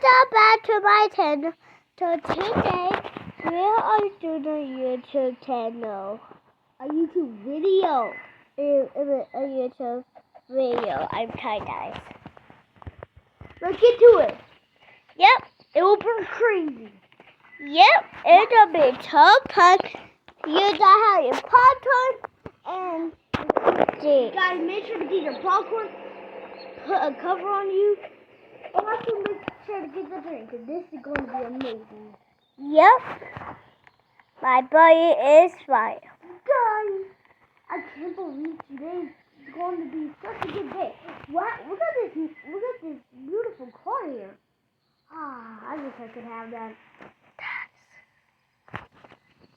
Welcome back to my channel. So today we are doing a YouTube channel. A YouTube video. A YouTube video. I'm tired, guys. Let's get to it. Yep. It will be crazy. Yep. It'll be so fun. You gotta have your popcorn and guys, make sure to get your popcorn. Put a cover on you. And also make sure to get the drink, because this is going to be amazing. Yep. My body is fine. Guys, I can't believe today is going to be such a good day. Wow, look at this beautiful car here. I wish I could have that.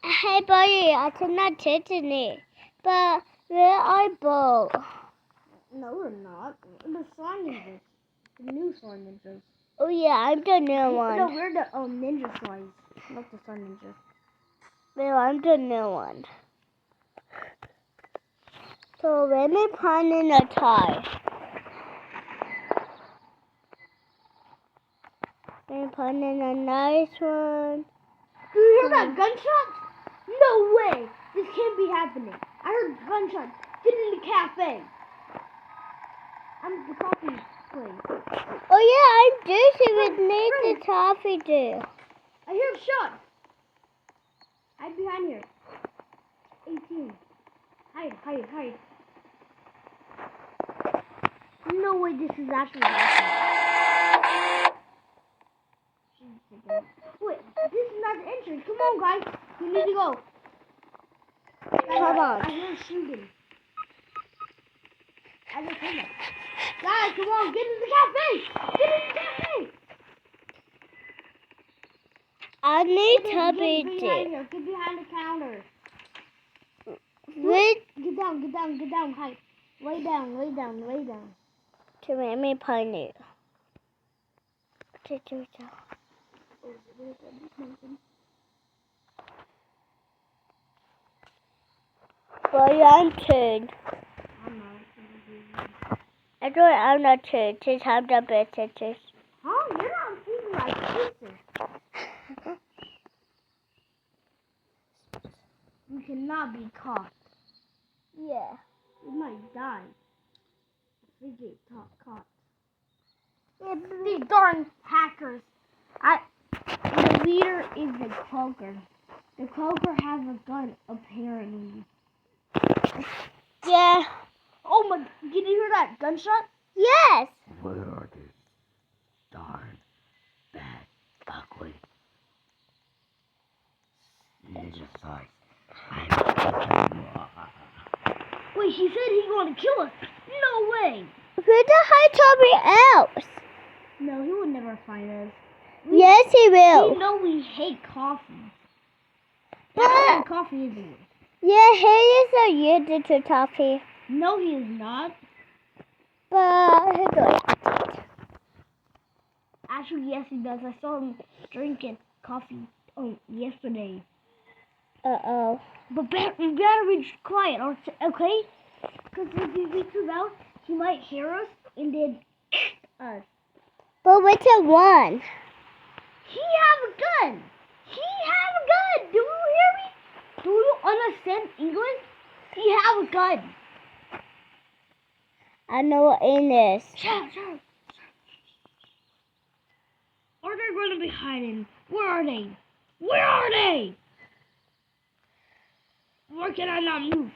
Hey buddy, I cannot touch it. But where are both? No, we're not. The slime ninjas. The new slime ninjas. Oh yeah, I'm the new one. No, we're the ninja slimes, not the slime ninjas. Well, I'm the new one. So let me put in a tie. Let me put in a nice one. Do you hear that gunshot? No way! This can't be happening. I heard gunshots. Get in the cafe. I'm the coffee place. Oh yeah, I'm Juicy with Nathan Toffee too. I hear a shot. Hide behind here. 18. Hide. No way this is actually happening. Wait, this is not the entrance. Come on, guys. We need to go. Come on. I hear shooting. I just heard that. Guys, come on. Get in the cafe. Get in the cafe. I need to be there. Get behind the counter. Wait. Get down. Hide. Lay down. To make me pony. Boy, I'm tuned. I thought I'm not tuned. Just have the bitches. Huh? You're not feeling like pieces. You cannot be caught. Yeah. You might die if we get caught. Yeah, these darn hackers. The leader is the cloaker. The cloaker has a gun, apparently. Yeah. Oh my! Did you hear that gunshot? Yes. What are these darn bad, ugly ninja size? Wait, he said he's going to kill us. No way. Who the hell somebody else? No, he would never find us. Yes, he will. We know we hate coffee. That's coffee, isn't it? Yeah, he is allergic to coffee. No, he is not. But he does. Actually, yes, he does. I saw him drinking coffee yesterday. Uh-oh. But we better be quiet, okay? Because if we be too loud, he might hear us and then us. But which one? He have a gun. Do you hear me? Do you understand English? He have a gun. I know what it is. Shut. Are they going to be hiding? Where are they? Why can I not move?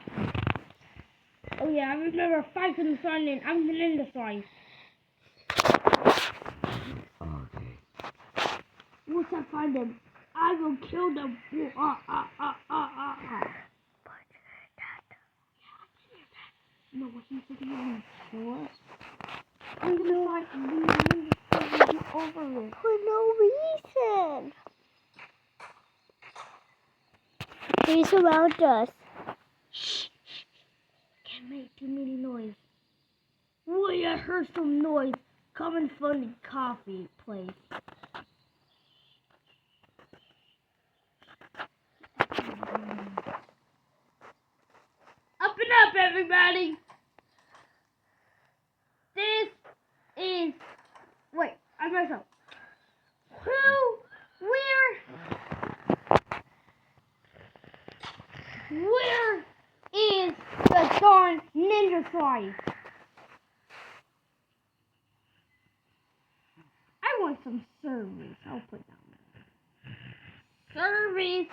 Oh yeah, I remember fighting the sun and I'm in the sign. Okay. Once I find them, I will kill them. No, he's looking at me. What? I'm gonna fight these over it. For no reason. He's around us. Shh. Can't make too many noise. Wait, I heard some noise coming from the coffee place. Up and up, everybody! This is... Wait, I messed up. Where is the darn ninja fry? I want some service. I'll put down there. Service.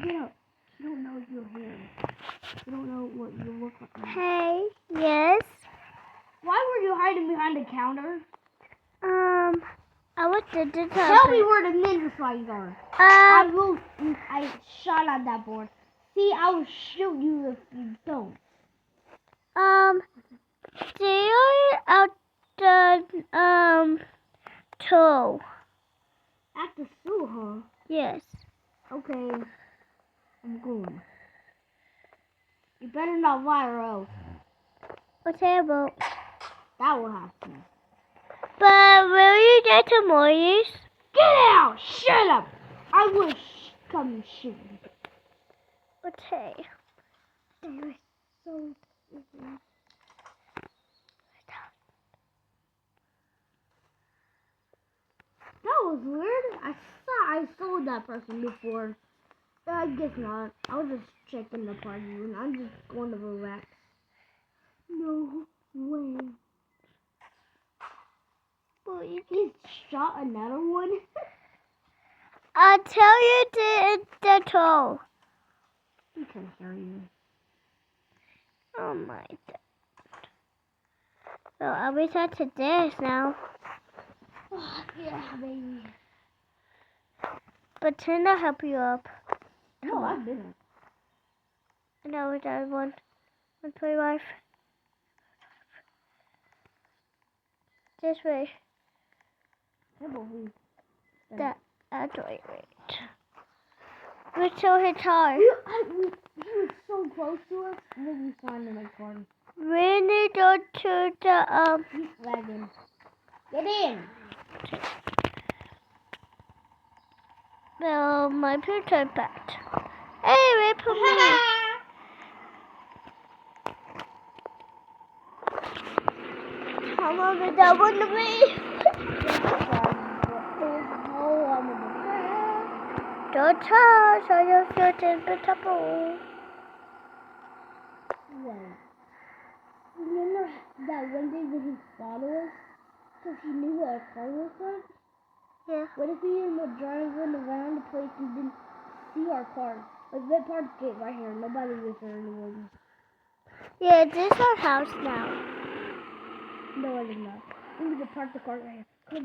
Get up. You don't know your hair. You don't know what you look like. Hey. Yes. Why were you hiding behind the counter? I was the Tell me where the ninja fries are. I shot at that board. See, I will shoot you if you don't. They are at the toe. At the zoo, huh? Yes. Okay. I'm going. You better not lie or else. Okay, but that will happen. But will you get to Maurice? Get out! Shut up! I will come and shoot you. Okay. They were so easy. That was weird. I thought I saw that person before. But I guess not. I was just checking the party room. I'm just going to relax. No way. Well, you just shot another one? I'll tell you the toe. I can hear you. Oh my god. So I'll be touched to this now. Oh, yeah, baby. But can I help you up? No, I didn't. No, that one. 125. This way. That's right. We're so hit hard. You were so close to us. Maybe signed in my car. We need to go to the wagon. Get in. Well, my picture back. Hey, wait for me. How long is that one to be? Don't touch, I just feel temperature. Yeah. Remember that one day when he followed us? Because he knew what our car was like? Yeah. What if we were driving around the place and didn't see our car? Like, that parked it right here. Nobody was there anymore. Yeah, this is our house now. No, it is not. We need to park the car right here. Go.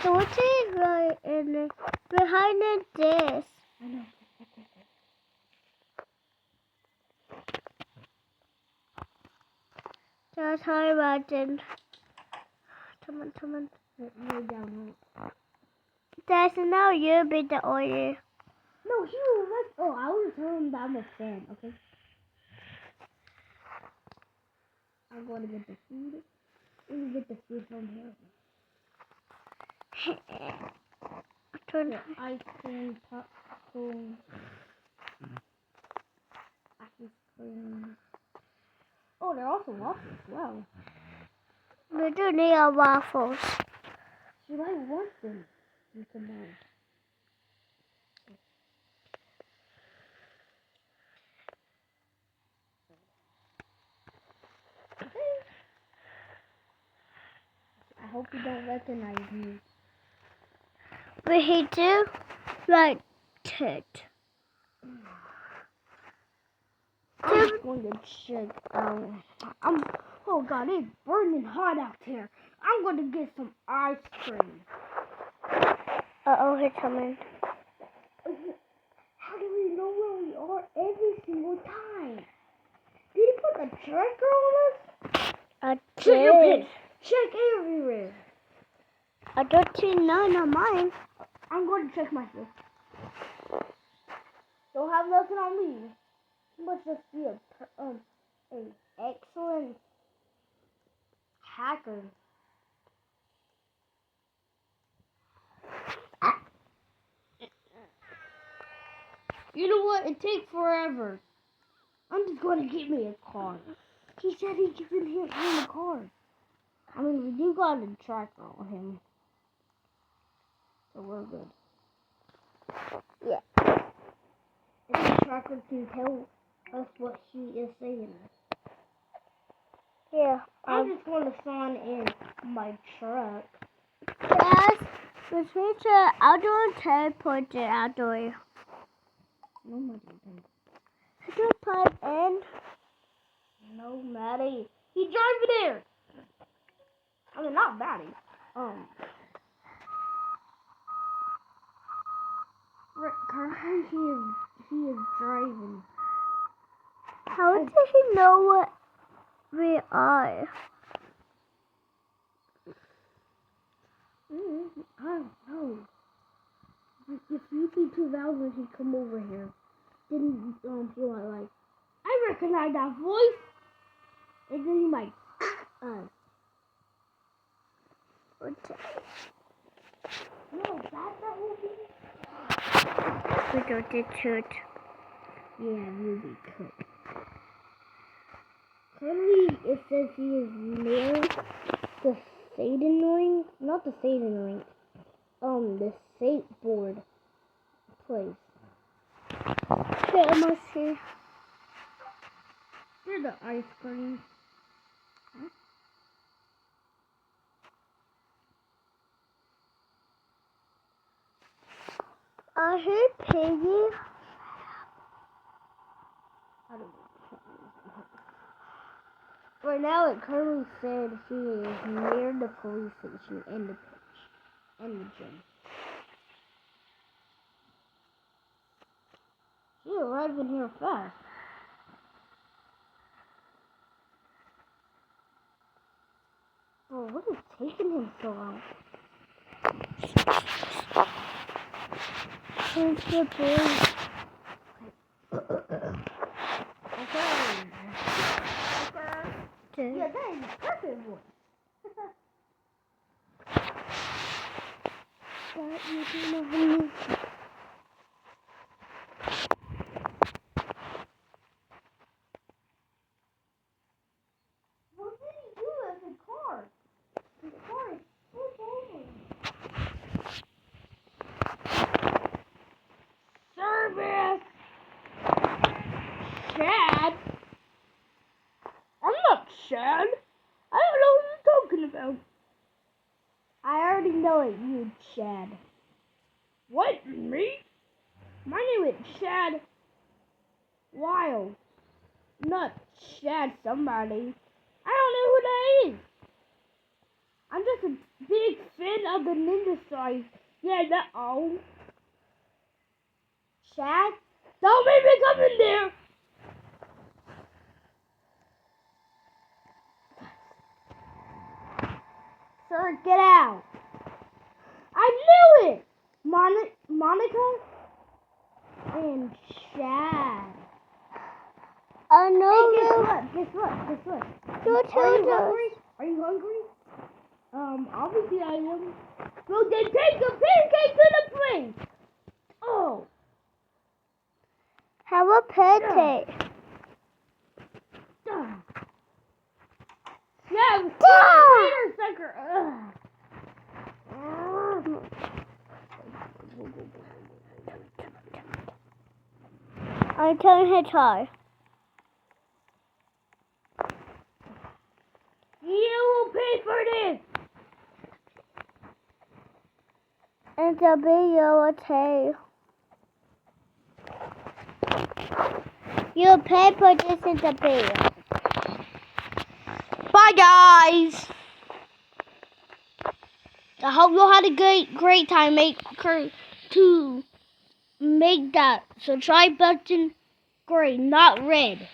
So what's it right in the, behind this? I know. That's how I imagine. Come on. Lay down. That's now you be the oil. No, he was like, oh, I was telling him that I'm a fan, okay? I'm going to get the food. Let me get the food from here. Turn ice cream, popcorn, ice cream. Oh, they're also waffles as well. We do need our waffles. Should I want them? You can know. I hope you don't recognize me. But he do like it. I'm just going to check out. Oh God, it's burning hot out here. I'm going to get some ice cream. Uh-oh, he's coming. How do we know where we are every single time? Did he put a tracker on us? I did. Check your pins. Check everywhere. I don't see none on mine. I'm going to check myself. Don't have nothing on me. You must just be an excellent hacker. You know what? It takes forever. I'm just going to get me a car. He said he can hear in the car. I mean, we do got a tracker on him. So we're good. Yeah. And the tracker can tell us what she is saying. Yeah. I'm just going to sign in my truck. Yes. The teacher outdoor teleport it outdoor. No, Maddie. Teacher put in. No, Maddie. He driving there. I mean, not Maddie. Currently he is driving. How did he know what we are? I don't know. If you see 2000, he'd come over here. Then he like, I recognize that voice. And then he might, Okay. no, that's that movie. We go to church. Yeah, movie cook. Currently, it says he is near the Satan ring. Not the Satan ring. The skateboard place. Okay, I must see. Here's the ice cream. I heard Piggy. I don't know. Right now, it currently said he is near the police station and the pitch and the gym. He arrived in here fast. Oh, what is taking him so long? Where's the boy? Okay. Yeah, that is a perfect voice. But you do know who. What did he do with his car? His car is flipped over. Service! Chad? I'm not Chad. I don't know what you're talking about. I already know it, you Chad. What, me? My name is Chad Wild. Not Chad somebody. I don't know who that is. I'm just a big fan of the ninja stars. Yeah, that all. Chad? Don't make me come in there! Sir, get out. I knew it! Monica and Chad. I know Hey, guess what? Your children. Are you hungry? Obviously I am. Well, then take the pancake to the plate. Oh. Have a pancake. Yeah, later, sucker. I'm telling her tie. You will pay for this. And the video will you pay for this in the video. Bye, guys. I hope you had a great time. Make sure to make that subscribe button gray, not red.